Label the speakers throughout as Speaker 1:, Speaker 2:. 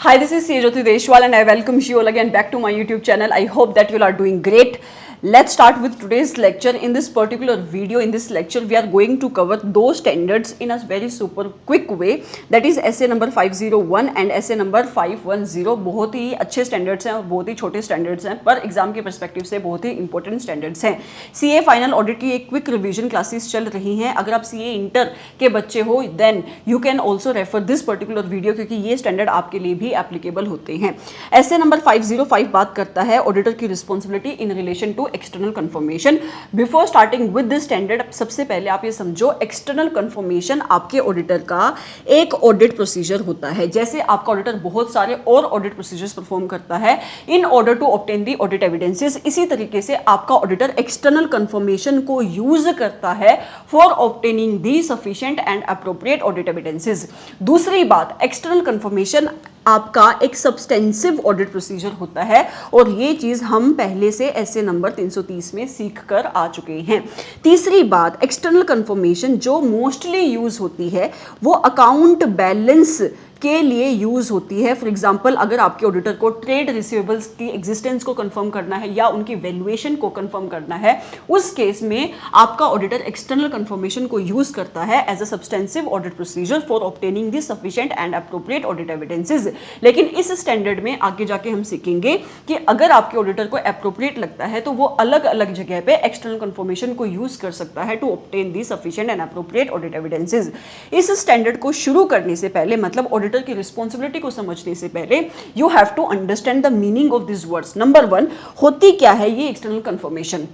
Speaker 1: Hi, this is Sejyoti Deshwal and I welcome you all again back to my YouTube channel. I hope that you all are doing great. Let's start with today's lecture. In this particular video, in this lecture, we are going to cover those standards in a very super quick way. That is essay number 501 and essay number 510. बहुत ही अच्छे standards हैं और बहुत ही छोटे standards हैं, पर exam के perspective से बहुत ही इंपॉर्टेंट स्टैंडर्ड्स हैं. सीए फाइनल ऑडिट की एक क्विक रिवीजन क्लासेस चल रही हैं. अगर आप सीए इंटर के बच्चे हो then you can also refer this particular video, क्योंकि ये स्टैंडर्ड आपके लिए भी एप्लीकेबल होते हैं. essay नंबर 505 बात करता है ऑडिटर की responsibility in relation to external confirmation. Before starting with this standard, सबसे पहले आप ये समझो, एक्सटर्नल कंफर्मेशन आपके ऑडिटर का एक ऑडिट प्रोसीजर होता है. जैसे आपका ऑडिटर बहुत सारे और ऑडिट प्रोसीजर्स परफॉर्म करता है in order to obtain the audit evidences, इसी तरीके से आपका ऑडिटर एक्सटर्नल कंफर्मेशन को यूज करता है for obtaining the sufficient and appropriate audit evidences. दूसरी बात, एक्सटर्नल कंफर्मेशन आपका एक सब्सटेंसिव ऑडिट प्रोसीजर होता है और ये चीज हम पहले से ऐसे नंबर 330 में सीख कर आ चुके हैं. तीसरी बात, एक्सटर्नल कंफर्मेशन जो मोस्टली यूज होती है वो अकाउंट बैलेंस के लिए यूज होती है. फॉर एग्जांपल, अगर आपके ऑडिटर को ट्रेड रिसीवेबल्स की एग्जिस्टेंस को कंफर्म करना है या उनकी वैल्यूएशन को कंफर्म करना है, उस केस में आपका ऑडिटर एक्सटर्नल कंफर्मेशन को यूज करता है as a substantive audit procedure for obtaining the sufficient and appropriate audit evidences. लेकिन इस स्टैंडर्ड में आगे जाके हम सीखेंगे कि अगर आपके ऑडिटर को अप्रोप्रिएट लगता है तो वो अलग अलग जगह पे एक्सटर्नल कंफर्मेशन को यूज कर सकता है to obtain the sufficient and appropriate audit evidences. इस स्टैंडर्ड को शुरू करने से पहले, मतलब ऑडिटर की रिस्पॉन्सिबिलिटी को समझने से पहले, you have to understand the meaning of this words. Number 1, होती क्या है ये एक्सटर्नल कंफर्मेशन.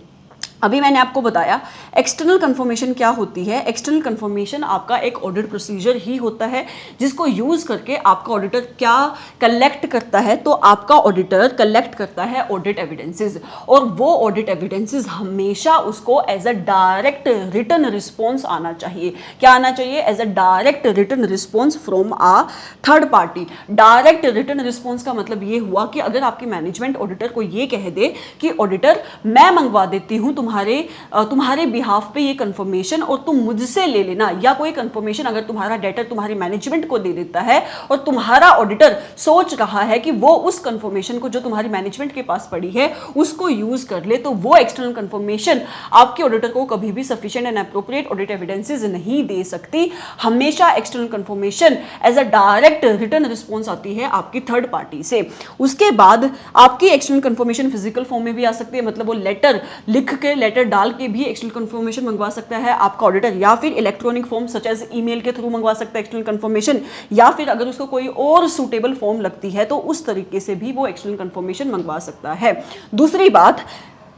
Speaker 1: अभी मैंने आपको बताया एक्सटर्नल कंफर्मेशन क्या होती है. एक्सटर्नल कंफर्मेशन आपका एक ऑडिट प्रोसीजर ही होता है जिसको यूज करके आपका ऑडिटर क्या कलेक्ट करता है, तो आपका ऑडिटर कलेक्ट करता है ऑडिट एविडेंसेस, और वो ऑडिट एविडेंसेस हमेशा उसको as a direct written response आना चाहिए. क्या आना चाहिए? As a direct written response from a third party. Direct written response का मतलब ये हुआ कि अगर आपकी मैनेजमेंट ऑडिटर को ये कह दे कि ऑडिटर मैं मंगवा देती हूँ तुम्हारे बिहाफ पे ये कंफर्मेशन और तुम मुझसे ले लेना, या कोई कंफर्मेशन अगर तुम्हारा डेटर तुम्हारी मैनेजमेंट को दे देता है और तुम्हारा ऑडिटर सोच रहा है कि वो उस कंफर्मेशन को जो तुम्हारी मैनेजमेंट के पास पड़ी है उसको यूज कर ले, तो वो एक्सटर्नल कंफर्मेशन आपके ऑडिटर को कभी भी sufficient and appropriate audit evidences नहीं दे सकती. हमेशा external confirmation as a direct written response आती है आपकी थर्ड पार्टी से. उसके बाद आपकी एक्सटर्नल कंफर्मेशन फिजिकल फॉर्म में भी आ सकती है, मतलब वो लेटर लिख के, लेटर डाल के भी एक्सटर्नल कंफर्मेशन मंगवा सकता है आपका ऑडिटर, या फिर electronic form such as email के थ्रू मंगवा सकता है एक्सटर्नल कंफर्मेशन, या फिर अगर उसको कोई और सूटेबल फॉर्म लगती है तो उस तरीके से भी वो एक्सटर्नल कंफर्मेशन मंगवा सकता है. दूसरी बात,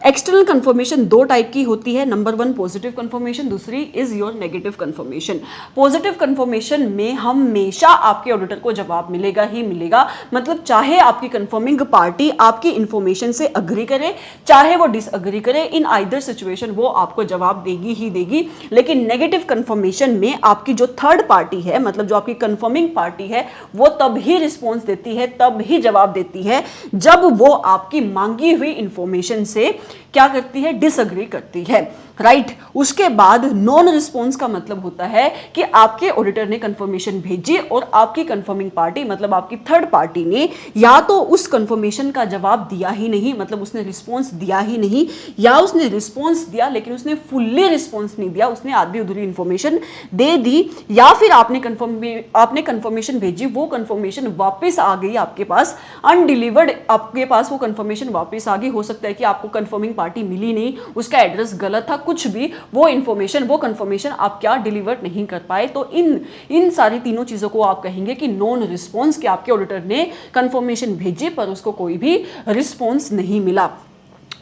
Speaker 1: एक्सटर्नल कंफर्मेशन दो टाइप की होती है. नंबर 1 पॉजिटिव कंफर्मेशन, दूसरी is your negative confirmation. Positive confirmation में हमेशा आपके ऑडिटर को जवाब मिलेगा ही मिलेगा, मतलब चाहे आपकी कंफर्मिंग पार्टी आपकी इंफॉर्मेशन से अग्री करे चाहे वो डिसअग्री करे, इन आइदर सिचुएशन वो आपको जवाब देगी ही देगी. लेकिन नेगेटिव कंफर्मेशन में आपकी जो थर्ड पार्टी है, मतलब जो आपकी कंफर्मिंग पार्टी है, वो तब ही रिस्पॉन्स देती है, तब ही जवाब देती है जब वो आपकी मांगी हुई इंफॉर्मेशन से क्या करती है? डिसअग्री करती है. राइट. उसके बाद नॉन रिस्पॉन्स का मतलब होता है कि आपके ऑडिटर ने कंफर्मेशन भेजी और आपकी कंफर्मिंग पार्टी, मतलब आपकी थर्ड पार्टी ने या तो उस कंफर्मेशन का जवाब दिया ही नहीं, मतलब उसने रिस्पॉन्स दिया ही नहीं, या उसने रिस्पॉन्स दिया लेकिन उसने फुल्ली रिस्पॉन्स नहीं दिया, उसने आधी अधूरी इंफॉर्मेशन दे दी, या फिर आपने कंफर्मेशन भेजी, वो कंफर्मेशन वापस आ गई आपके पास अनडिलीवर्ड, आपके पास वो कंफर्मेशन वापस आ गई. हो सकता है कि आपको कंफर्मिंग पार्टी मिली नहीं, उसका एड्रेस गलत था, कुछ भी, वो इंफॉर्मेशन वो कंफर्मेशन आप क्या डिलीवर नहीं कर पाए, तो इन सारी तीनों चीजों को आप कहेंगे कि नॉन रिस्पॉन्स, कि आपके ऑडिटर ने कंफर्मेशन भेजी पर उसको कोई भी रिस्पॉन्स नहीं मिला.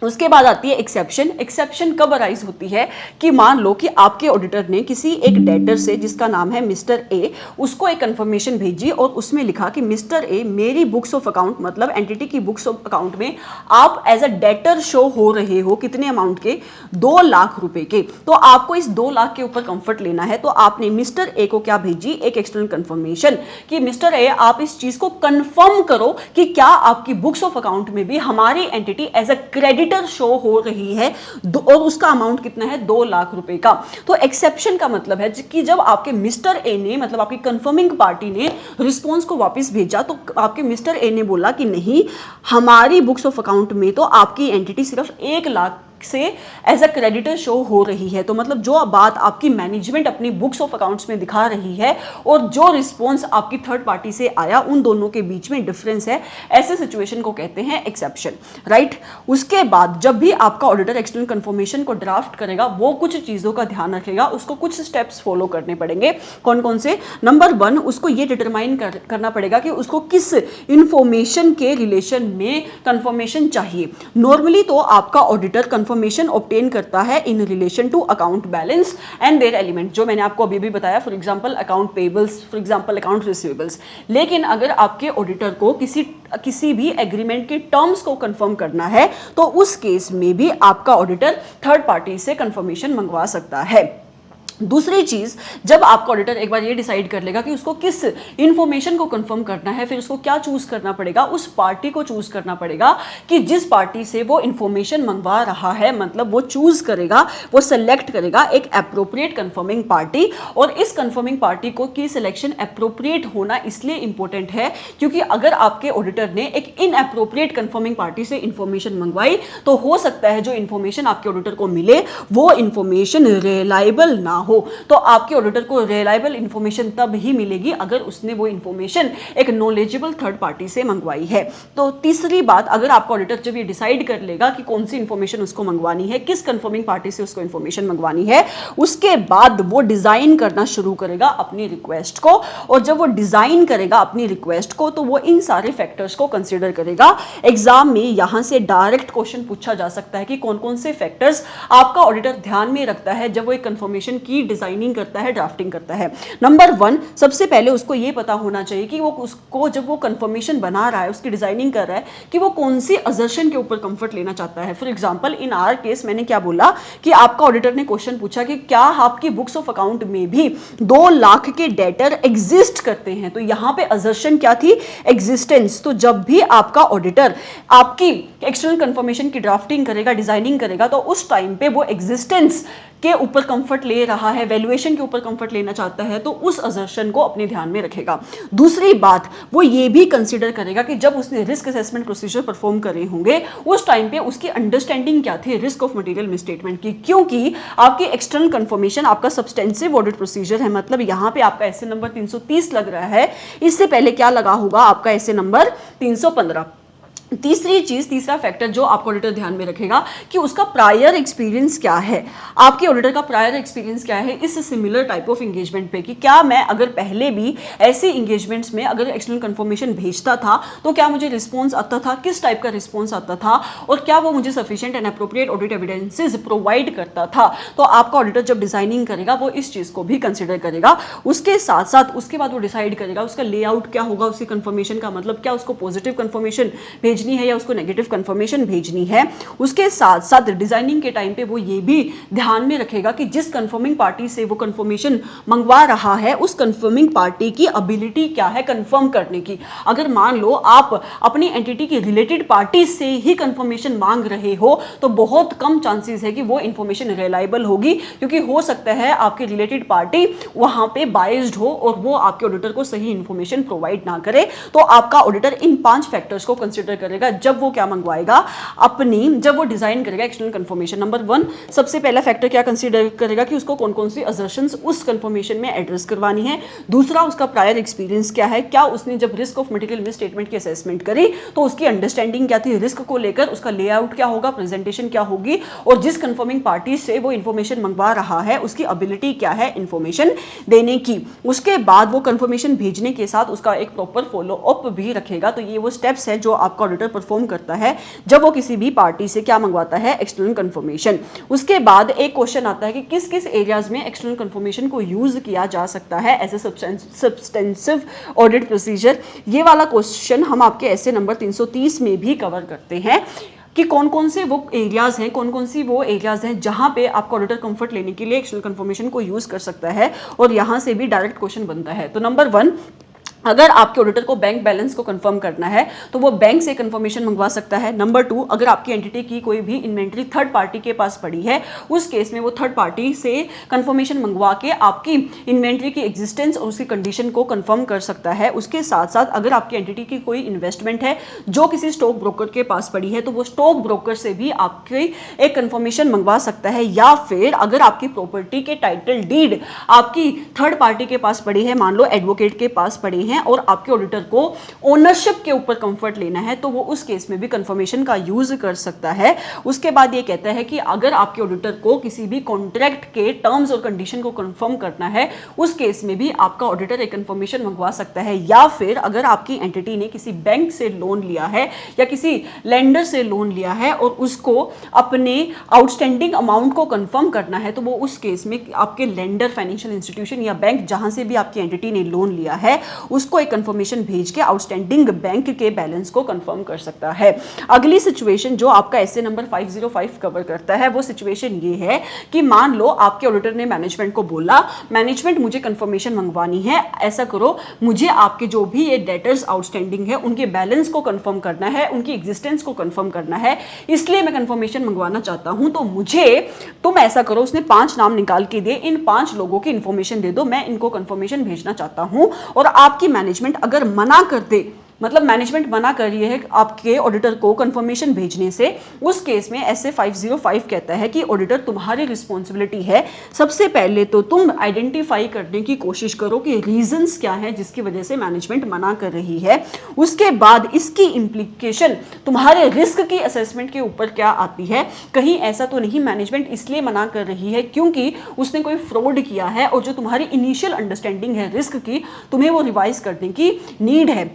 Speaker 1: उसके बाद आती है एक्सेप्शन. एक्सेप्शन कब अराइज होती है कि मान लो कि आपके ऑडिटर ने किसी एक डेटर से जिसका नाम है मिस्टर ए, उसको एक कंफर्मेशन भेजी और उसमें लिखा कि मिस्टर ए, मेरी बुक्स ऑफ अकाउंट, मतलब एंटिटी की बुक्स ऑफ अकाउंट में आप एज अ डेटर शो हो रहे हो. कितने अमाउंट के? 2 लाख रुपए के. तो आपको इस 2 लाख के ऊपर कंफर्ट लेना है, तो आपने मिस्टर ए को क्या भेजी? एक एक्सटर्नल कंफर्मेशन कि मिस्टर ए, आप इस चीज को कंफर्म करो कि क्या आपकी बुक्स ऑफ अकाउंट में भी हमारी entity as a credit creditor show हो रही है और उसका अमाउंट कितना है 2 लाख रुपए का। तो एक्सेप्शन का मतलब है कि जब आपके मिस्टर ए ने, मतलब आपकी कंफर्मिंग पार्टी ने रिस्पॉन्स को वापस भेजा, तो आपके मिस्टर ए ने बोला कि नहीं, हमारी बुक्स ऑफ अकाउंट में तो आपकी एंटिटी सिर्फ 1 लाख से एज अ क्रेडिटर शो हो रही है। तो मतलब जो बात आपकी मैनेजमेंट अपनी बुक्स ऑफ अकाउंट्स में दिखा रही है और जो रिस्पॉन्स आपकी थर्ड पार्टी से आया, उन दोनों के बीच में डिफरेंस है। ऐसे सिचुएशन को कहते हैं एक्सेप्शन, राइट। उसके बाद जब भी आपका ऑडिटर एक्सटर्नल कंफर्मेशन को ड्राफ्ट करेगा, वो कुछ चीजों का ध्यान रखेगा, उसको कुछ स्टेप्स फॉलो करने पड़ेंगे। कौन कौन से? नंबर 1, उसको ये डिटरमाइन करना पड़ेगा कि उसको किस इंफॉर्मेशन के रिलेशन में कंफर्मेशन चाहिए। नॉर्मली तो आपका ऑडिटर कंफर्मेशन ऑब्टेन करता है in relation to account balance and their element, जो मैंने आपको अभी भी बताया, for example account payables, for example account receivables. लेकिन अगर आपके ऑडिटर को किसी भी एग्रीमेंट के टर्म्स को कंफर्म करना है, तो उस केस में भी आपका ऑडिटर थर्ड पार्टी से कंफर्मेशन मंगवा सकता है। दूसरी चीज, जब आपका ऑडिटर एक बार ये डिसाइड कर लेगा कि उसको किस इंफॉर्मेशन को कंफर्म करना है, फिर उसको क्या चूज करना पड़ेगा, उस पार्टी को चूज करना पड़ेगा कि जिस पार्टी से वो इंफॉर्मेशन मंगवा रहा है, मतलब वो चूज करेगा, वो सेलेक्ट करेगा एक एप्रोप्रिएट कंफर्मिंग पार्टी। और इस कंफर्मिंग पार्टी को की सिलेक्शन एप्रोप्रिएट होना इसलिए इंपॉर्टेंट है क्योंकि अगर आपके ऑडिटर ने एक इनएप्रोप्रिएट कंफर्मिंग पार्टी से इंफॉर्मेशन मंगवाई, तो हो सकता है जो इंफॉर्मेशन आपके ऑडिटर को मिले वो इंफॉर्मेशन रिलायबल ना हो। तो आपके ऑडिटर को रिलायबल इंफॉर्मेशन तब ही मिलेगी अगर उसने वो इंफॉर्मेशन एक नॉलेजेबल थर्ड पार्टी से मंगवाई है। तो तीसरी बात, अगर आपका ऑडिटर जब ये डिसाइड कर लेगा कि कौन सी इंफॉर्मेशन उसको मंगवानी है, किस कंफर्मिंग पार्टी से उसको इंफॉर्मेशन मंगवानी है, उसके बाद वो डिजाइन करना शुरू करेगा अपनी रिक्वेस्ट को। और जब वो डिजाइन करेगा अपनी रिक्वेस्ट को, तो वो इन सारे फैक्टर्स को कंसीडर करेगा। एग्जाम में यहां से डायरेक्ट क्वेश्चन पूछा जा सकता है कि कौन कौन से फैक्टर्स आपका ऑडिटर ध्यान में रखता है जब वो एक कंफर्मेशन की डिजाइनिंग करता है, ड्राफ्टिंग करता है। नंबर 1, सबसे पहले उसको ये पता होना चाहिए कि वो उसको जब वो कंफर्मेशन बना रहा है, उसकी डिजाइनिंग कर रहा है, कि वो कौन सी असर्शन के ऊपर कंफर्ट लेना चाहता है। For example in our case मैंने क्या बोला कि आपका ऑडिटर ने क्वेश्चन पूछा कि क्या आपकी बुक्स ऑफ अकाउंट में भी 2 लाख के डेटर एग्जिस्ट करते हैं। तो यहां पे असर्शन क्या थी? एग्जिस्टेंस। तो जब भी आपका ऑडिटर आपकी एक्सटर्नल कंफर्मेशन की ड्राफ्टिंग करेगा, डिजाइनिंग करेगा, तो उस टाइम पे वो एग्जिस्टेंस के ऊपर कंफर्ट ले रहा है, वैल्यूएशन के ऊपर कंफर्ट लेना चाहता है, तो उस असर्शन को अपने ध्यान में रखेगा। दूसरी बात, वो ये भी कंसीडर करेगा कि जब उसने रिस्क असेसमेंट प्रोसीजर परफॉर्म करे होंगे, उस टाइम पे उसकी अंडरस्टैंडिंग क्या थी रिस्क ऑफ मटेरियल मिसस्टेटमेंट की। क्योंकि आपकी एक्सटर्नल कंफर्मेशन आपका सब्सटेंसिव ऑडिट प्रोसीजर है, मतलब यहां पे आपका एसए नंबर 330 लग रहा है, इससे पहले क्या लगा होगा? आपका एसए नंबर 315। तीसरी चीज, तीसरा फैक्टर जो आपका ऑडिटर ध्यान में रखेगा कि उसका प्रायर एक्सपीरियंस क्या है, आपके ऑडिटर का प्रायर एक्सपीरियंस क्या है इस सिमिलर टाइप ऑफ एंगेजमेंट पे, कि क्या मैं अगर पहले भी ऐसे एंगेजमेंट्स में अगर एक्सटर्नल कंफर्मेशन भेजता था तो क्या मुझे रिस्पॉन्स आता था, किस टाइप का रिस्पॉन्स आता था, और क्या वो मुझे sufficient and appropriate audit evidences provide करता था। तो आपका ऑडिटर जब डिजाइनिंग करेगा वो इस चीज को भी कंसिडर करेगा। उसके साथ साथ उसके बाद वो डिसाइड करेगा उसका लेआउट क्या होगा, उसकी कंफर्मेशन का मतलब क्या, उसको पॉजिटिव कंफर्मेशन भेजनी है या उसको नेगेटिव कंफर्मेशन भेजनी है। उसके साथ साथ डिजाइनिंग के टाइम पे वो ये भी ध्यान में रखेगा कि जिस कंफर्मिंग पार्टी से वो कंफर्मेशन मंगवा रहा है उस कंफर्मिंग पार्टी की एबिलिटी क्या है कंफर्म करने की। अगर मान लो आप अपनी एंटिटी की रिलेटेड पार्टी से ही कंफर्मेशन मांग रहे हो तो बहुत कम चांसेस है कि वो इंफॉर्मेशन रिलायबल होगी, क्योंकि हो सकता है आपकी रिलेटेड पार्टी वहां पे बायस्ड हो और वो आपके ऑडिटर को सही इंफॉर्मेशन प्रोवाइड ना करे। तो आपका ऑडिटर इन 5 फैक्टर्स को कंसीडर करेगा जब वो क्या मंगवाएगा जब वो डिजाइन करेगा एक्सटर्नल कंफर्मेशन। नंबर 1, सबसे पहला फैक्टर क्या कंसीडर करेगा कि उसको कौन कौन सी असर्शंस उस कंफर्मेशन में एड्रेस करवानी है। दूसरा, उसका प्रायर एक्सपीरियंस क्या है, क्या उसने जब रिस्क ऑफ मटेरियल मिसस्टेटमेंट की असेसमेंट करी तो उसकी अंडरस्टैंडिंग क्या थी रिस्क को लेकर, उसका लेआउट क्या होगा, प्रेजेंटेशन क्या होगी, और जिस कंफर्मिंग पार्टी से वो इंफॉर्मेशन मंगवा रहा है उसकी एबिलिटी क्या है इंफॉर्मेशन देने की। उसके बाद वो कंफर्मेशन भेजने के साथ उसका एक प्रॉपर फॉलो अप भी रखेगा। तो ये वो स्टेप्स है जो आपका ऑडिटर परफॉर्म करता है जब वो किसी भी पार्टी से क्या मंगवाता है, एक्सटर्नल कंफर्मेशन। उसके बाद एक क्वेश्चन आता है कि किस किस एरियाज में एक्सटर्नल कंफर्मेशन को यूज किया जा सकता है as a substantive audit procedure. ये वाला क्वेश्चन हम आपके ऐसे नंबर 330 में भी कवर करते हैं कि कौन कौन से वो एरियाज हैं, कौन कौन सी वो एरियाज हैं जहां पे आपका ऑडिटर कंफर्ट लेने के लिए एक्सटर्नल कंफर्मेशन को यूज कर सकता है, और यहां से भी डायरेक्ट क्वेश्चन बनता है। तो नंबर 1, अगर आपके ऑडिटर को बैंक बैलेंस को कंफर्म करना है तो वो बैंक से कंफर्मेशन मंगवा सकता है। नंबर 2, अगर आपकी एंटिटी की कोई भी इन्वेंट्री थर्ड पार्टी के पास पड़ी है, उस केस में वो थर्ड पार्टी से कंफर्मेशन मंगवा के आपकी इन्वेंट्री की एग्जिस्टेंस और उसकी कंडीशन को कंफर्म कर सकता है। उसके साथ साथ अगर आपकी एंटिटी की कोई इन्वेस्टमेंट है जो किसी स्टॉक ब्रोकर के पास पड़ी है, तो वो स्टॉक ब्रोकर से भी आपकी एक कंफर्मेशन मंगवा सकता है। या फिर अगर आपकी प्रॉपर्टी के टाइटल डीड आपकी थर्ड पार्टी के पास पड़ी है, मान लो एडवोकेट के पास पड़ी है, और आपके ऑडिटर को ओनरशिप के ऊपर कंफर्ट लेना है, तो वो उस केस में भी कंफर्मेशन का यूज कर सकता है। उसके बाद ये कहता है कि अगर आपके ऑडिटर को किसी भी कॉन्ट्रैक्ट के टर्म्स और कंडीशन को कंफर्म करना है, उस केस में भी आपका ऑडिटर एक कंफर्मेशन मंगवा सकता है। या फिर अगर आपकी एंटिटी ने किसी बैंक से लोन लिया है या किसी लेंडर से लोन लिया है और उसको अपने आउटस्टैंडिंग अमाउंट को कंफर्म करना है, तो वो उस केस में आपके लेंडर, फाइनेंशियल इंस्टीट्यूशन या बैंक जहां से भी आपकी एंटिटी ने लोन लिया है, उसको एक कंफर्मेशन भेज के आउटस्टैंडिंग बैंक के बैलेंस को कंफर्म कर सकता है। अगली सिचुएशन जो आपका एसए नंबर 505 कवर करता है, वो सिचुएशन ये है कि मान लो आपके ऑडिटर ने मैनेजमेंट को बोला, मैनेजमेंट मुझे कंफर्मेशन मंगवानी है, ऐसा करो, मुझे आपके जो भी ये डेटर्स आउटस्टैंडिंग है उनके बैलेंस को कंफर्म करना है, उनकी एग्जिस्टेंस को कंफर्म करना है, इसलिए मैं कंफर्मेशन मंगवाना चाहता हूं, तो मुझे तुम ऐसा करो, उसने 5 नाम निकाल के दिए, इन 5 लोगों की इंफॉर्मेशन दे दो, मैं इनको कंफर्मेशन भेजना चाहता हूं। और आपकी मैनेजमेंट अगर मना कर दे, मतलब मैनेजमेंट मना कर रही है आपके ऑडिटर को कंफर्मेशन भेजने से, उस केस में एसए 505 कहता है कि ऑडिटर तुम्हारी रिस्पॉन्सिबिलिटी है, सबसे पहले तो तुम आइडेंटिफाई करने की कोशिश करो कि रीजंस क्या है जिसकी वजह से मैनेजमेंट मना कर रही है। उसके बाद इसकी इंप्लीकेशन तुम्हारे रिस्क की असेसमेंट के ऊपर क्या आती है। कहीं ऐसा तो नहीं मैनेजमेंट इसलिए मना कर रही है क्योंकि उसने कोई फ्रॉड किया है और जो तुम्हारी इनिशियल अंडरस्टैंडिंग है रिस्क की, तुम्हें वो रिवाइज करने की नीड है।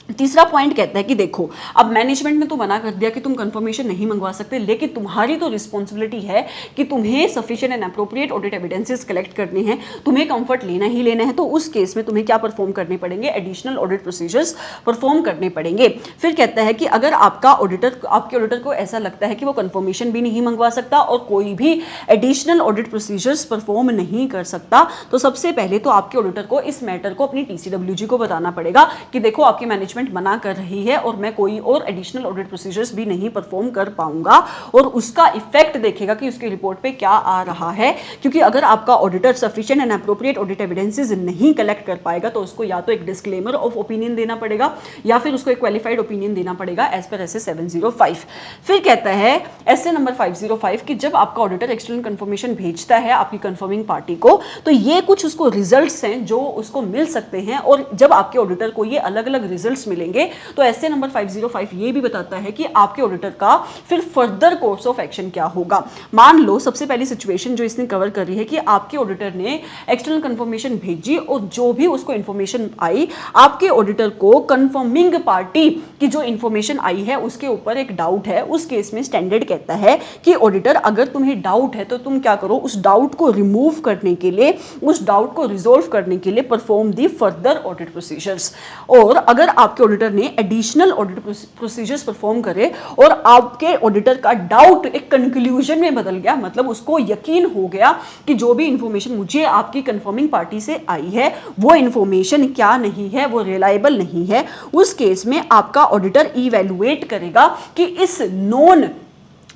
Speaker 1: तीसरा पॉइंट कहता है कि देखो, अब मैनेजमेंट ने तो मना कर दिया कि तुम कंफर्मेशन नहीं मंगवा सकते, लेकिन तुम्हारी तो रिस्पॉन्सिबिलिटी है कि तुम्हें sufficient and appropriate audit evidences collect करने हैं, तुम्हें कंफर्ट लेना ही लेना है। तो उस केस में तुम्हें क्या परफॉर्म करने पड़ेंगे, एडिशनल ऑडिट प्रोसीजर्स परफॉर्म करने पड़ेंगे। फिर कहता है कि अगर आपके ऑडिटर को ऐसा लगता है कि वो कंफर्मेशन भी नहीं मंगवा सकता और कोई भी एडिशनल ऑडिट प्रोसीजर्स परफॉर्म नहीं कर सकता, तो सबसे पहले तो आपके ऑडिटर को इस मैटर को अपनी टीसीडब्ल्यूजी को बताना पड़ेगा कि देखो आपकी मैनेजमेंट मना कर रही है और मैं कोई और एडिशनल ऑडिट प्रोसीजर्स भी नहीं परफॉर्म कर पाऊंगा, और उसका इफेक्ट देखेगा कि उसकी रिपोर्ट पे क्या आ रहा है। क्योंकि अगर आपका auditor sufficient and appropriate audit evidences नहीं कलेक्ट कर पाएगा, तो उसको या तो एक डिस्क्लेमर ऑफ ओपिनियन देना पड़ेगा या फिर उसको एक क्वालिफाइड ओपिनियन देना पड़ेगा एज पर एसए 705। फिर कहता है एसए नंबर 505 कि जब आपका ऑडिटर एक्सटर्नल कंफर्मेशन भेजता है आपकी कंफर्मिंग पार्टी को, तो ये कुछ उसको रिजल्ट्स हैं जो उसको मिल सकते हैं, और जब आपके ऑडिटर को ये अलग अलग रिजल्ट्स मिलेंगे, तो एसए नंबर 505 ये भी बताता है कि आपके ऑडिटर का फिर फर्दर कोर्स ऑफ एक्शन क्या होगा। मान लो सबसे पहली सिचुएशन जो इसने कवर कर रही है कि आपके ऑडिटर ने एक्सटर्नल कंफर्मेशन भेजी और जो भी उसको इंफॉर्मेशन आई, आपके ऑडिटर को कंफर्मिंग पार्टी की जो इंफॉर्मेशन आई है उसके ऊपर एक डाउट है। उस केस में स्टैंडर्ड कहता है कि ऑडिटर अगर तुम्हें डाउट है तो तुम क्या करो, उस डाउट को रिमूव करने के लिए, उस डाउट को रिजोल्व करने के लिए perform the further audit procedures. और अगर आपके ऑडिटर ने एडिशनल ऑडिट प्रोसीजर्स परफॉर्म करे और आपके ऑडिटर का डाउट एक कंक्लूजन में बदल गया, मतलब उसको यकीन हो गया कि जो भी इंफॉर्मेशन मुझे आपकी कंफर्मिंग पार्टी से आई है वो इंफॉर्मेशन क्या नहीं है, वो रिलायबल नहीं है, उस केस में आपका ऑडिटर इवैल्यूएट करेगा कि इस नॉन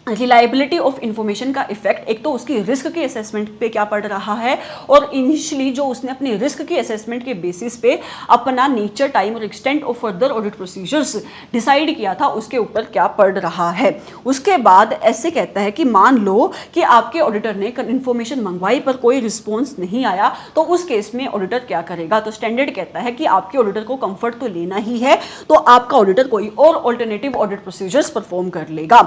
Speaker 1: रिलायबिलिटी ऑफ इंफॉर्मेशन का इफेक्ट एक तो उसकी रिस्क की असेसमेंट पे क्या पड़ रहा है, और इनिशियली जो उसने अपनी रिस्क की असेसमेंट के बेसिस पे अपना नेचर, टाइम और extent of further audit procedures decide किया था उसके ऊपर क्या पड़ रहा है। उसके बाद ऐसे कहता है कि मान लो कि आपके ऑडिटर ने इंफॉर्मेशन मंगवाई पर कोई रिस्पॉन्स नहीं आया, तो उस केस में ऑडिटर क्या करेगा। तो स्टैंडर्ड कहता है कि आपके ऑडिटर को कंफर्ट तो लेना ही है, तो आपका ऑडिटर कोई और ऑल्टरनेटिव ऑडिट प्रोसीजर्स परफॉर्म कर लेगा।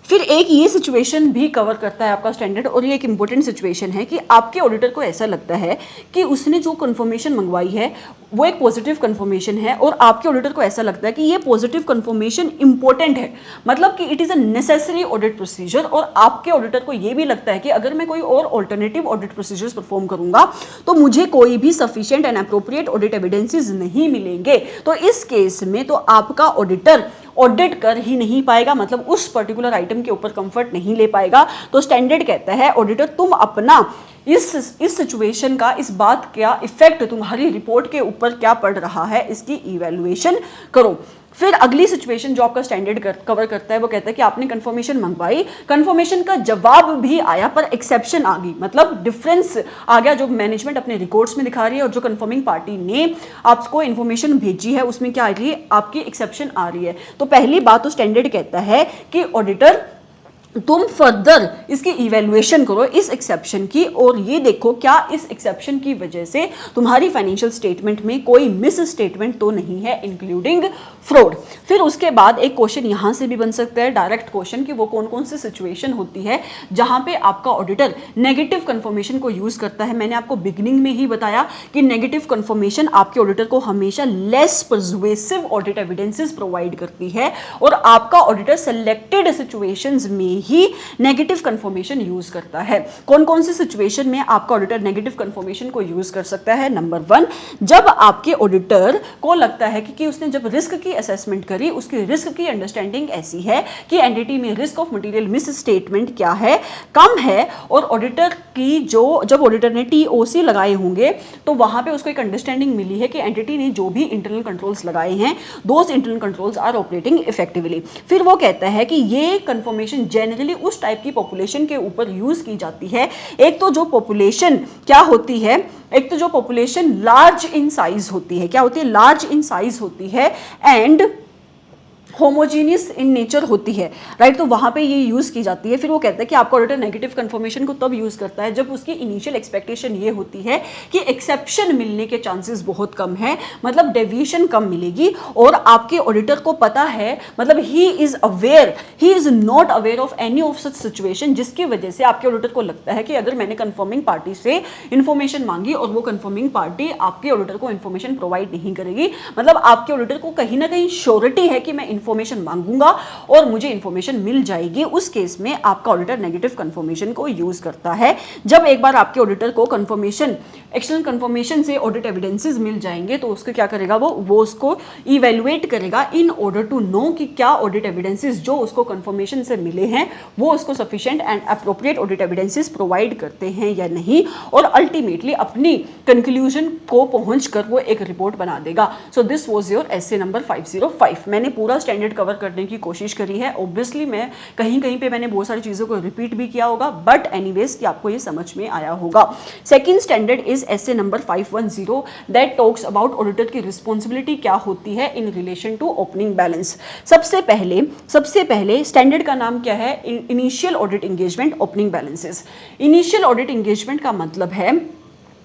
Speaker 1: फिर एक ये सिचुएशन भी कवर करता है आपका स्टैंडर्ड, और ये एक इंपॉर्टेंट सिचुएशन है कि आपके ऑडिटर को ऐसा लगता है कि उसने जो कंफर्मेशन मंगवाई है वो एक पॉजिटिव कंफर्मेशन है, और आपके ऑडिटर को ऐसा लगता है कि ये पॉजिटिव कंफर्मेशन इंपॉर्टेंट है, मतलब कि it is a necessary audit procedure. और आपके ऑडिटर को ये भी लगता है कि अगर मैं कोई और ऑल्टरनेटिव ऑडिट प्रोसीजर्स परफॉर्म करूंगा तो मुझे कोई भी sufficient and appropriate audit evidences नहीं मिलेंगे। तो इस केस में तो आपका ऑडिटर ऑडिट कर ही नहीं पाएगा, मतलब उस पर्टिकुलर आइटम के ऊपर कंफर्ट नहीं ले पाएगा। तो स्टैंडर्ड कहता है ऑडिटर तुम अपना इस सिचुएशन का, इस बात का इफेक्ट तुम्हारी रिपोर्ट के ऊपर क्या पड़ रहा है, इसकी इवैल्यूएशन करो। फिर अगली सिचुएशन जो आपका स्टैंडर्ड कवर करता है वो कहता है कि आपने कंफर्मेशन मंगवाई, कंफर्मेशन का जवाब भी आया पर एक्सेप्शन आ गई, मतलब डिफरेंस आ गया जो मैनेजमेंट अपने रिकॉर्ड्स में दिखा रही है और जो कंफर्मिंग पार्टी ने आपको इन्फॉर्मेशन भेजी है उसमें क्या आ रही है, आपकी एक्सेप्शन आ रही है। तो पहली बात तो स्टैंडर्ड कहता है कि ऑडिटर तुम फर्दर इसकी इवैल्यूएशन करो इस एक्सेप्शन की, और ये देखो क्या इस एक्सेप्शन की वजह से तुम्हारी फाइनेंशियल स्टेटमेंट में कोई मिस स्टेटमेंट तो नहीं है इंक्लूडिंग फ्रॉड। फिर उसके बाद एक क्वेश्चन यहां से भी बन सकता है, डायरेक्ट क्वेश्चन, कि वो कौन कौन सी सिचुएशन होती है जहां पे आपका ऑडिटर नेगेटिव कंफर्मेशन को यूज करता है। मैंने आपको बिगिनिंग में ही बताया कि नेगेटिव कंफर्मेशन आपके ऑडिटर को हमेशा less persuasive audit evidences provide करती है, और आपका ऑडिटर सेलेक्टेड सिचुएशंस में ही नेगेटिव कंफर्मेशन यूज करता है। कौन कौन सी सिचुएशन में आपका ऑडिटर नेगेटिव कंफर्मेशन को यूज कर सकता है? नंबर 1, जब आपके ऑडिटर को लगता है कि उसने जब रिस्क की असेसमेंट करी, उसकी रिस्क की अंडरस्टैंडिंग ऐसी है कि एंटिटी में risk of material miss statement क्या है, कम है, और ऑडिटर की जब ऑडिटर ने टीओसी लगाए होंगे तो वहां पे उसको एक अंडरस्टैंडिंग मिली है कि एंटिटी ने जो भी इंटरनल कंट्रोल्स लगाए हैं those internal controls are operating effectively. फिर वो कहता है कि ये कंफर्मेशन जनरली उस टाइप की पॉपुलेशन के ऊपर यूज की जाती है, एक तो जो पॉपुलेशन क्या होती है, एक तो जो पॉपुलेशन लार्ज इन साइज होती है, क्या होती है, लार्ज इन साइज होती है, एंड होमोजीनियस इन नेचर होती है, राइट। तो वहां पे ये यूज की जाती है। फिर वो कहता है कि आपका ऑडिटर नेगेटिव कंफर्मेशन को तब यूज करता है जब उसकी इनिशियल एक्सपेक्टेशन ये होती है कि एक्सेप्शन मिलने के चांसेस बहुत कम है, मतलब डेविएशन कम मिलेगी, और आपके ऑडिटर को पता है, मतलब he is not aware of any of such situation, जिसकी वजह से आपके ऑडिटर को लगता है कि अगर मैंने कंफर्मिंग पार्टी से इंफॉर्मेशन मांगी और वो कंफर्मिंग पार्टी आपके ऑडिटर को इंफॉर्मेशन प्रोवाइड नहीं करेगी, मतलब आपके ऑडिटर को कहीं ना कहीं श्योरिटी है कि मैं इंफॉर्मेशन मांगूंगा और मुझे इंफॉर्मेशन मिल जाएगी, उस केस में आपका ऑडिटर नेगेटिव कंफर्मेशन को यूज करता है। जब एक बार आपके ऑडिटर को कंफर्मेशन, एक्सटर्नल कंफर्मेशन से ऑडिट एविडेंसेस मिल जाएंगे तो उसको क्या करेगा, वो उसको इवैल्यूएट करेगा इन ऑर्डर टू नो कि क्या ऑडिट एविडेंसेस जो उसको कंफर्मेशन से मिले हैं वो उसको sufficient and appropriate audit evidences provide करते हैं या नहीं, और अल्टीमेटली अपनी कंक्लूजन को पहुंचकर वो एक रिपोर्ट बना देगा। So this was your essay number 505। मैंने पूरा स्टैंडर्ड कवर करने की कोशिश करी है। ऑब्वियसली मैं कहीं कहीं पे मैंने बहुत सारी चीज़ों को रिपीट भी किया होगा, बट एनीवेज कि आपको ये समझ में आया होगा। Second standard is SA number 510 that talks about auditor की रिस्पॉन्सिबिलिटी क्या होती है in relation to opening balance. सबसे पहले स्टैंडर्ड का नाम क्या है, initial audit engagement opening balances. Initial audit engagement का मतलब है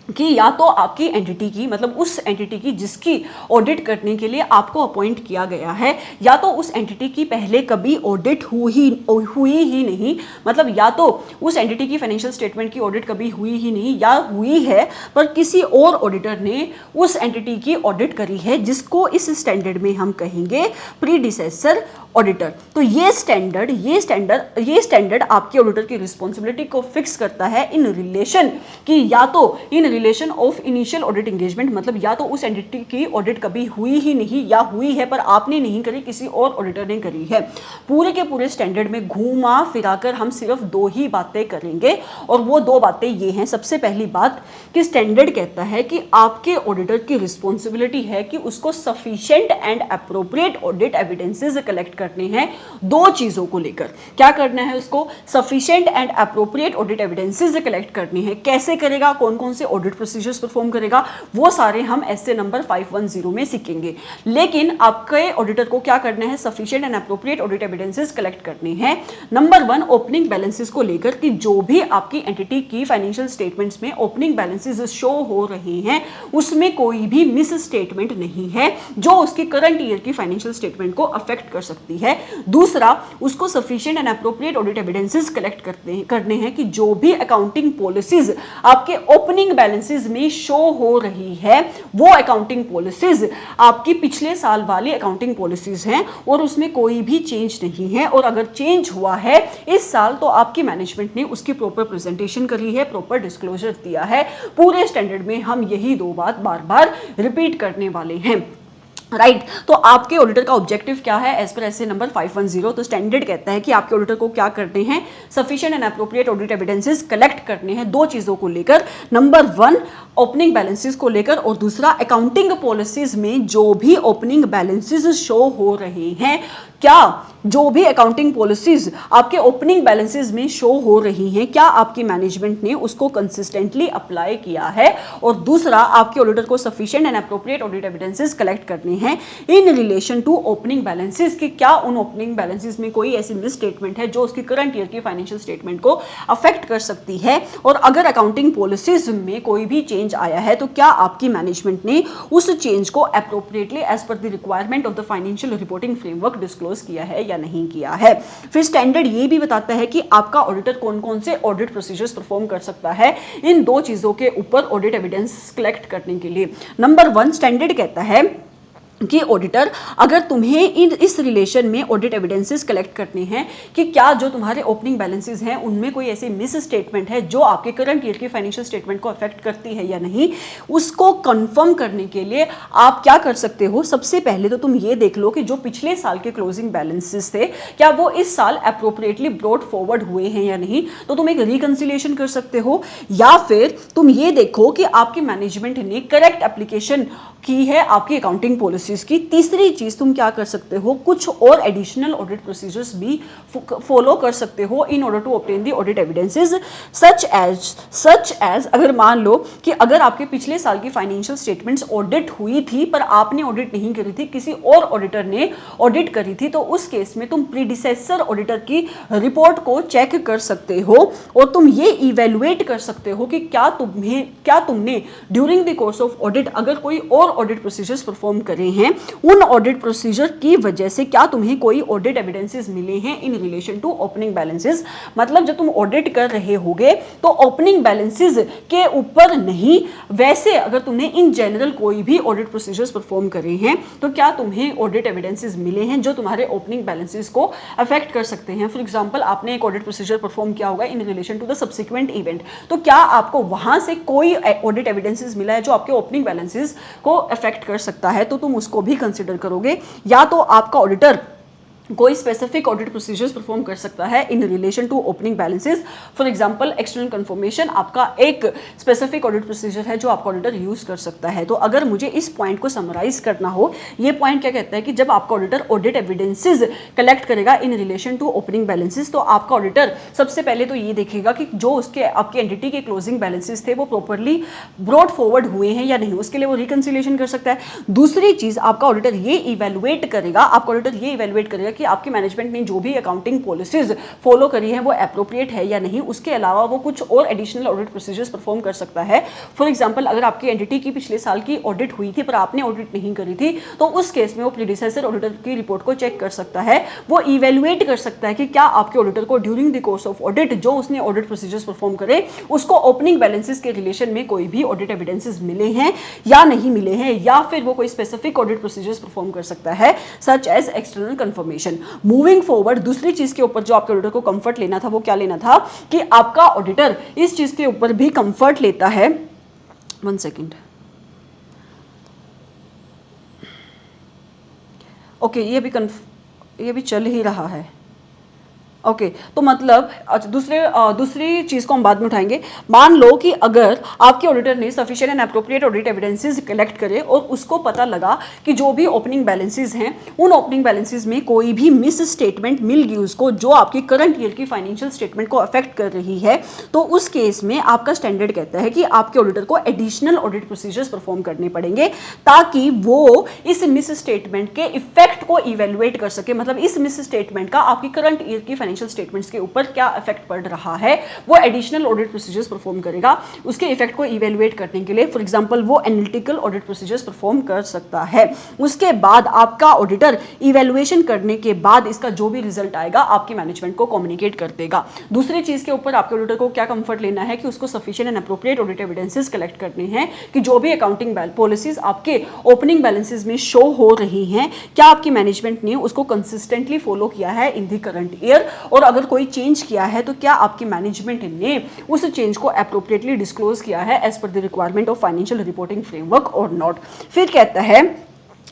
Speaker 1: कि या तो आपकी एंटिटी की, मतलब उस एंटिटी की जिसकी ऑडिट करने के लिए आपको अपॉइंट किया गया है, या तो उस एंटिटी की पहले कभी ऑडिट हुई ही नहीं, मतलब या तो उस एंटिटी की फाइनेंशियल स्टेटमेंट की ऑडिट कभी हुई ही नहीं, या हुई है पर किसी और ऑडिटर ने उस एंटिटी की ऑडिट करी है, जिसको इस स्टैंडर्ड में हम कहेंगे प्रीडिसेसर ऑडिटर। तो ये स्टैंडर्ड आपके ऑडिटर की रिस्पॉन्सिबिलिटी को फिक्स करता है इन रिलेशन की, या तो in relation of initial audit engagement, मतलब या तो उस एंटिटी की ऑडिट कभी हुई ही नहीं, या हुई है पर आपने नहीं करी, किसी और ऑडिटर ने करी है। पूरे के पूरे स्टैंडर्ड में घूमा फिराकर हम सिर्फ दो ही बातें करेंगे, और वो दो बातें ये हैं। सबसे पहली बात कि स्टैंडर्ड कहता है कि आपके ऑडिटर की रिस्पॉन्सिबिलिटी है कि उसको sufficient and appropriate audit evidences collect करने हैं। दो चीजों को लेकर क्या करना है, उसको sufficient and appropriate audit evidences collect करनी है। कैसे करेगा, कौन कौन से ऑडिट प्रोसीजर्स परफॉर्म करेगा, वो सारे हम एसे नंबर 510 में सीखेंगे। लेकिन आपके ऑडिटर को क्या करना है, sufficient and appropriate audit evidences collect करने हैं। नंबर 1 ओपनिंग बैलेंसेस को लेकर कि जो भी आपकी एंटिटी की फाइनेंशियल स्टेटमेंट्स में ओपनिंग बैलेंसेस शो हो रहे हैं उसमें कोई भी मिस स्टेटमेंट नहीं है जो उसकी करंट ईयर की फाइनेंशियल स्टेटमेंट को अफेक्ट कर सकती है। दूसरा, उसको sufficient and appropriate audit evidences collect करने हैं कि जो भी अकाउंटिंग पॉलिसीज आपके ओपनिंग बैलेंसेस में शो हो रही है वो अकाउंटिंग पॉलिसीज आपकी पिछले साल वाली अकाउंटिंग पॉलिसीज हैं और उसमें कोई भी चेंज नहीं है, और अगर चेंज हुआ है इस साल तो आपकी मैनेजमेंट ने उसकी प्रॉपर प्रेजेंटेशन करी है, प्रॉपर डिस्क्लोजर दिया है। पूरे स्टैंडर्ड में हम यही दो बात बार बार रिपीट करने वाले हैं। राइट तो आपके ऑडिटर का ऑब्जेक्टिव क्या है एज पर एसए नंबर 510? तो स्टैंडर्ड कहता है कि आपके ऑडिटर को क्या करने हैं, sufficient and appropriate audit evidences collect करने हैं दो चीजों को लेकर, नंबर वन ओपनिंग बैलेंसेस को लेकर और दूसरा अकाउंटिंग पॉलिसीज में जो भी ओपनिंग बैलेंसेस शो हो रहे हैं, क्या जो भी अकाउंटिंग पॉलिसीज आपके ओपनिंग बैलेंसेस में शो हो रही हैं, क्या आपकी मैनेजमेंट ने उसको कंसिस्टेंटली अप्लाई किया है, और दूसरा आपके ऑडिटर को sufficient and appropriate audit evidences collect करने हैं in relation to opening balances कि क्या उन ओपनिंग बैलेंसेस में कोई ऐसी मिस स्टेटमेंट है जो उसकी करंट ईयर की फाइनेंशियल स्टेटमेंट को अफेक्ट कर सकती है, और अगर अकाउंटिंग पॉलिसीज में कोई भी चेंज आया है तो क्या आपकी मैनेजमेंट ने उस चेंज को appropriately as per the requirement of the financial reporting framework disclose किया है या नहीं किया है। फिर स्टैंडर्ड ये भी बताता है कि आपका ऑडिटर कौन कौन से ऑडिट प्रोसीजर्स परफॉर्म कर सकता है इन दो चीजों के ऊपर ऑडिट एविडेंस कलेक्ट करने के लिए। नंबर वन स्टैंडर्ड कहता है कि ऑडिटर अगर तुम्हें इस रिलेशन में ऑडिट एविडेंसेस कलेक्ट करने हैं कि क्या जो तुम्हारे ओपनिंग बैलेंसेस हैं उनमें कोई ऐसी मिस स्टेटमेंट है जो आपके करंट ईयर की फाइनेंशियल स्टेटमेंट को अफेक्ट करती है या नहीं, उसको कंफर्म करने के लिए आप क्या कर सकते हो, सबसे पहले तो तुम ये देख लो कि जो पिछले साल के क्लोजिंग बैलेंसेस थे क्या वो इस साल अप्रोप्रिएटली ब्रॉट फॉरवर्ड हुए हैं या नहीं, तो तुम एक रिकंसिलिएशन कर सकते हो, या फिर तुम ये देखो कि आपकी मैनेजमेंट ने करेक्ट एप्लीकेशन की है आपकी अकाउंटिंग पॉलिसीज की। तीसरी चीज तुम क्या कर सकते हो, कुछ और एडिशनल ऑडिट प्रोसीजर्स भी फॉलो कर सकते हो in order to obtain the audit evidences, such as अगर मान लो कि अगर आपके पिछले साल की फाइनेंशियल स्टेटमेंट्स ऑडिट हुई थी पर आपने ऑडिट नहीं करी थी, किसी और ऑडिटर ने ऑडिट करी थी, तो उस केस में तुम प्रीडिसेसर ऑडिटर की रिपोर्ट को चेक कर सकते हो और तुम ये इवेलुएट कर सकते हो कि क्या तुमने during the course of audit अगर कोई और ऑडिट प्रोसीजर्स परफॉर्म करे हैं, उन ऑडिट प्रोसीजर की वजह से क्या तुम्हें कोई ऑडिट एविडेंसेस मिले हैं in relation to opening balances. मतलब जब तुम ऑडिट कर रहे होगे तो ओपनिंग बैलेंसेस के ऊपर नहीं, वैसे अगर तुमने इन जनरल कोई भी ऑडिट प्रोसीजर्स परफॉर्म करे हैं तो क्या तुम्हें ऑडिट एविडेंसेस मिले हैं जो तुम्हारे ओपनिंग बैलेंसेस को अफेक्ट कर सकते हैं। फॉर एग्जांपल आपने एक ऑडिट प्रोसीजर परफॉर्म किया होगा in relation to the subsequent event, तो क्या आपको वहां से कोई ऑडिट एविडेंसेस मिला है जो आपके ओपनिंग बैलेंसेस को अफेक्ट कर सकता है, तो तुम उसको भी कंसिडर करोगे। या तो आपका ऑडिटर कोई स्पेसिफिक ऑडिट प्रोसीजर्स परफॉर्म कर सकता है in relation to opening balances. For example external confirmation आपका एक स्पेसिफिक ऑडिट प्रोसीजर है जो आपका ऑडिटर यूज कर सकता है। तो अगर मुझे इस पॉइंट को समराइज करना हो, ये पॉइंट क्या कहता है कि जब आपका ऑडिटर ऑडिट एविडेंसेस कलेक्ट करेगा in relation to opening balances, तो आपका ऑडिटर सबसे पहले तो ये देखेगा कि जो उसके आपके एंटिटी के क्लोजिंग बैलेंसेस थे वो प्रॉपरली ब्रॉट फॉरवर्ड हुए हैं या नहीं, उसके लिए वो रिकंसिलिएशन कर सकता है। दूसरी चीज आपका ऑडिटर ये इवेलुएट करेगा कि आपकी मैनेजमेंट ने जो भी अकाउंटिंग पॉलिसीज फॉलो करी है वो एप्रोप्रिएट है या नहीं, उसके अलावा वो कुछ और एडिशनल ऑडिट प्रोसीजर्स परफॉर्म कर सकता है। फॉर एग्जांपल अगर आपकी एंटिटी की पिछले साल की ऑडिट हुई थी पर आपने ऑडिट नहीं करी थी, तो उस केस में वो प्रीडिसेसर ऑडिटर की रिपोर्ट को चेक कर सकता है, वो इवेलुएट कर सकता है कि क्या आपके ऑडिटर को during the course of audit जो उसने ऑडिट प्रोसीजर्स परफॉर्म करे उसको ओपनिंग बैलेंसेस के रिलेशन में कोई भी ऑडिट एविडेंसेस मिले हैं या नहीं मिले हैं, या फिर वो कोई स्पेसिफिक ऑडिट प्रोसीजर्स परफॉर्म कर सकता है such as external confirmation. Moving forward दूसरी चीज के ऊपर जो आपके ऑडिटर को कंफर्ट लेना था वो क्या लेना था कि आपका ऑडिटर इस चीज के ऊपर भी कंफर्ट लेता है, 1 सेकेंड, ओके ये भी चल ही रहा है, ओके तो मतलब दूसरी चीज को हम बाद में उठाएंगे। मान लो कि अगर आपके ऑडिटर ने sufficient and appropriate audit evidences collect करे और उसको पता लगा कि जो भी ओपनिंग बैलेंसेस हैं उन ओपनिंग बैलेंसेस में कोई भी मिस स्टेटमेंट मिल गई उसको जो आपकी करंट ईयर की फाइनेंशियल स्टेटमेंट को अफेक्ट कर रही है, तो उस केस में आपका स्टैंडर्ड कहता है कि आपके ऑडिटर को एडिशनल ऑडिट प्रोसीजर्स परफॉर्म करने पड़ेंगे ताकि वो इस मिस स्टेटमेंट के इफेक्ट को इवेलुएट कर सके। मतलब इस मिस स्टेटमेंट का आपकी करंट ईयर की फाइनेंशियल स्टेटमेंट्स के ऊपर क्या इफेक्ट पड़ रहा है, वो एडिशनल ऑडिट प्रोसीजर्स परफॉर्म करेगा उसके इफेक्ट को इवेलुएट करने के लिए। फॉर एग्जांपल वो एनालिटिकल ऑडिट प्रोसीजर्स परफॉर्म कर सकता है। उसके बाद आपका ऑडिटर इवेलुएशन करने के बाद इसका जो भी रिजल्ट आएगा आपकी मैनेजमेंट को कम्युनिकेट कर देगा। दूसरी चीज के ऊपर आपके ऑडिटर को क्या कंफर्ट लेना है कि उसको sufficient and appropriate audit evidences collect करने हैं कि जो भी अकाउंटिंग पॉलिसीज आपके ओपनिंग बैलेंसेस में शो हो रही हैं क्या आपकी मैनेजमेंट ने उसको कंसिस्टेंटली फॉलो किया है इन द करंट ईयर, और अगर कोई चेंज किया है तो क्या आपकी मैनेजमेंट ने उस चेंज को एप्रोप्रिएटली डिस्क्लोज किया है as per the requirement of financial reporting framework और नॉट। फिर कहता है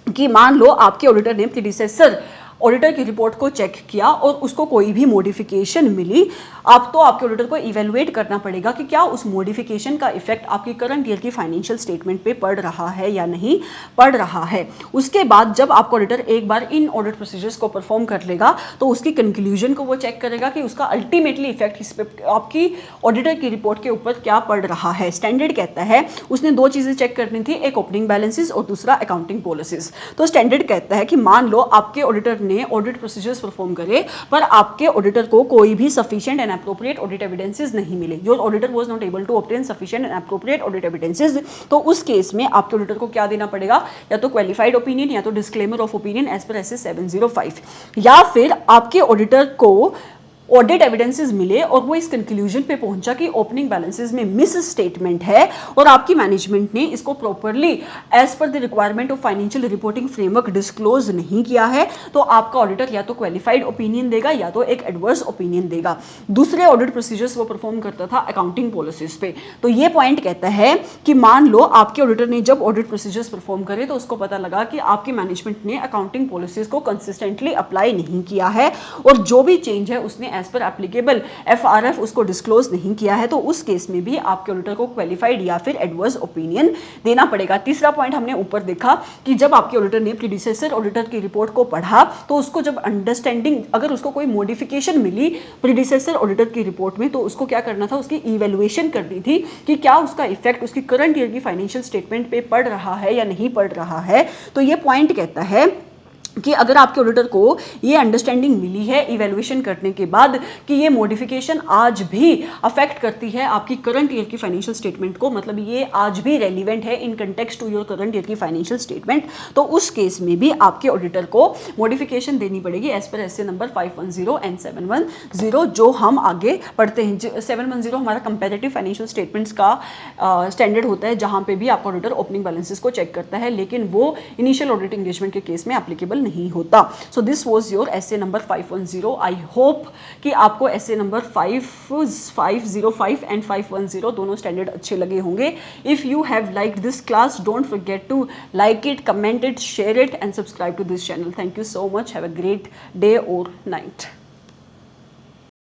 Speaker 1: कि मान लो आपके ऑडिटर ने प्रीडिसेसर ऑडिटर की रिपोर्ट को चेक किया और उसको कोई भी मॉडिफिकेशन मिली, अब तो आपके ऑडिटर को इवेलुएट करना पड़ेगा कि क्या उस मॉडिफिकेशन का इफेक्ट आपकी करंट ईयर की फाइनेंशियल स्टेटमेंट पे पड़ रहा है या नहीं पड़ रहा है। उसके बाद जब आपका ऑडिटर एक बार इन ऑडिट प्रोसीजर्स को परफॉर्म कर लेगा तो उसकी कंक्लूजन को वो चेक करेगा कि उसका अल्टीमेटली इफेक्ट इस पे आपकी ऑडिटर की रिपोर्ट के ऊपर क्या पड़ रहा है। स्टैंडर्ड कहता है उसने दो चीज़ें चेक करनी थी, एक ओपनिंग बैलेंसेस और दूसरा अकाउंटिंग पॉलिसीज। तो स्टैंडर्ड कहता है कि मान लो आपके ऑडिटर ने ऑडिट प्रोसीजर्स परफॉर्म करे पर आपके ऑडिटर को कोई भी sufficient and appropriate audit evidences नहीं मिले, your auditor was not able to obtain sufficient and appropriate audit evidences, तो उस केस में आपके ऑडिटर को क्या देना पड़ेगा, या तो क्वालिफाइड ओपिनियन या तो disclaimer of opinion as per SA 705, या फिर आपके ऑडिटर को ऑडिट एविडेंसेस मिले और वो इस कंक्लूजन पे पहुंचा कि ओपनिंग बैलेंसेस में मिस स्टेटमेंट है और आपकी मैनेजमेंट ने इसको properly as per the requirement of financial reporting framework disclose नहीं किया है, तो आपका ऑडिटर या तो क्वालिफाइड ओपिनियन देगा या तो एक एडवर्स ओपिनियन देगा। दूसरे ऑडिट प्रोसीजर्स वो परफॉर्म करता था अकाउंटिंग पॉलिसीज पे। तो ये पॉइंट कहता है कि मान लो आपके ऑडिटर ने जब ऑडिट प्रोसीजर्स परफॉर्म करे तो उसको पता लगा कि आपकी मैनेजमेंट ने अकाउंटिंग पॉलिसीज को कंसिस्टेंटली अप्लाई नहीं किया है और जो भी चेंज है उसने एज पर एप्लीकेबल एफआरएफ उसको डिस्क्लोज नहीं किया है, तो उस केस में भी आपके ऑडिटर को क्वालिफाइड या फिर एडवर्स ओपिनियन देना पड़ेगा। तीसरा पॉइंट हमने ऊपर देखा कि जब आपके ऑडिटर ने प्रीडिसेसर ऑडिटर की रिपोर्ट को पढ़ा तो उसको जब अंडरस्टैंडिंग, अगर उसको कोई मॉडिफिकेशन मिली प्रीडिसेसर ऑडिटर की रिपोर्ट में तो उसको क्या करना था, उसकी इवैल्यूएशन करनी थी कि क्या उसका इफेक्ट उसकी करंट ईयर की फाइनेंशियल स्टेटमेंट पे पड़ रहा है या नहीं पड़ रहा है। तो ये पॉइंट कहता है कि अगर आपके ऑडिटर को ये अंडरस्टैंडिंग मिली है इवैल्यूएशन करने के बाद कि ये मॉडिफिकेशन आज भी अफेक्ट करती है आपकी करंट ईयर की फाइनेंशियल स्टेटमेंट को, मतलब ये आज भी रेलिवेंट है in context to your current year की फाइनेंशियल स्टेटमेंट, तो उस केस में भी आपके ऑडिटर को मॉडिफिकेशन देनी पड़ेगी as per S A number 510 and 710 जो हम आगे पढ़ते हैं। 710 हमारा कंपैरेटिव फाइनेंशियल स्टेटमेंट्स का स्टैंडर्ड होता है जहाँ पे भी आपका ऑडिटर ओपनिंग बैलेंसेस को चेक करता है, लेकिन वो इनिशियल ऑडिट एंगेजमेंट के केस में एप्लीकेबल नहीं होता। So this was your essay number 510। I hope कि आपको एसे नंबर 505 एंड 510 दोनों स्टैंडर्ड अच्छे लगे होंगे। If you have liked this class, don't forget to like it, comment it, share it and subscribe to this channel. Thank you so much. Have a great day और night.